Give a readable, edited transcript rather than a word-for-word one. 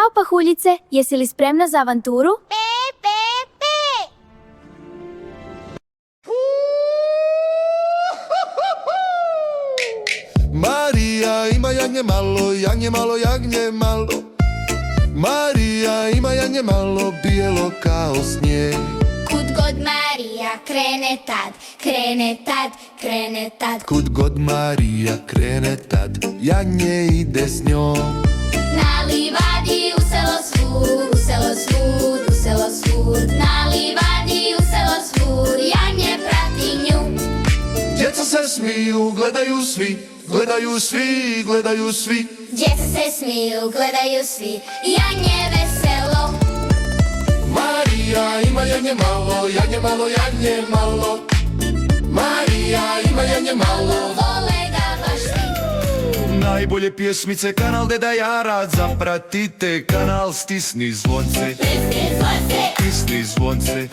Ćao pahuljice, jesi li spremna za avanturu? Marija ima jagnje malo, jagnje malo, jagnje malo. Marija ima jagnje malo, bijelo kao snijeg. Kud god Marija krene tad, krene tad, krene tad. Kud god Marija krene tad, jagnje ide s njom. Na livadi u selo svud, u selo svud, u selo svud. Na livadi u selo svud, jagnje prati nju. Djeca se smiju, gledaju svi, gledaju svi, gledaju svi. Djeca se smiju, gledaju svi, jagnje veselo. Marija ima jagnje malo, jagnje malo, jagnje malo. Marija ima jagnje malo. Vole ga baš svi. Najbolje pjesmice, kanal Deda Jara. Zapratite kanal, stisni zvonce, Stisni zvonce, stisni zvonce.